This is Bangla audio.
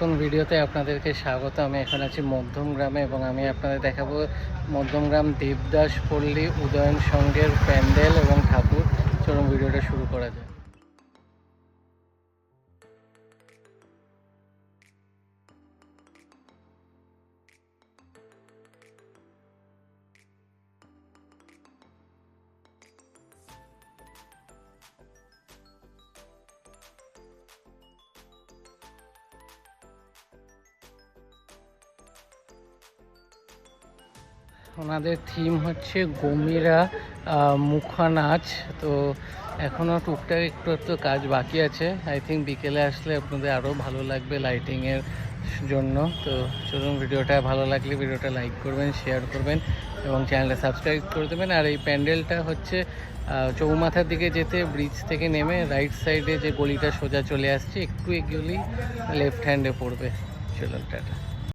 নতুন ভিডিওতে আপনাদেরকে স্বাগত। আমি এখন আছি মধ্যমগ্রামে এবং আমি আপনাদের দেখাবো মধ্যমগ্রাম দেবদাস পল্লী উদয়ন সংঘের প্যান্ডেল এবং ঠাকুর। চলুন ভিডিওটা শুরু করা যায়। ওনাদের থিম হচ্ছে গমিরা মুখা নাচ। তো এখনও টুকটাক একটু কাজ বাকি আছে। আই থিঙ্ক বিকেলে আসলে আপনাদের আরও ভালো লাগবে লাইটিংয়ের জন্য। তো চলুন, ভিডিওটা ভালো লাগলে ভিডিওটা লাইক করবেন, শেয়ার করবেন এবং চ্যানেলটা সাবস্ক্রাইব করে দেবেন। আর এই প্যান্ডেলটা হচ্ছে চৌমাথার দিকে যেতে ব্রিজ থেকে নেমে রাইট সাইডে যে গলিটা সোজা চলে আসছে, একটু এগিয়েই লেফট হ্যান্ডে পড়বে। চলুন, টাটা।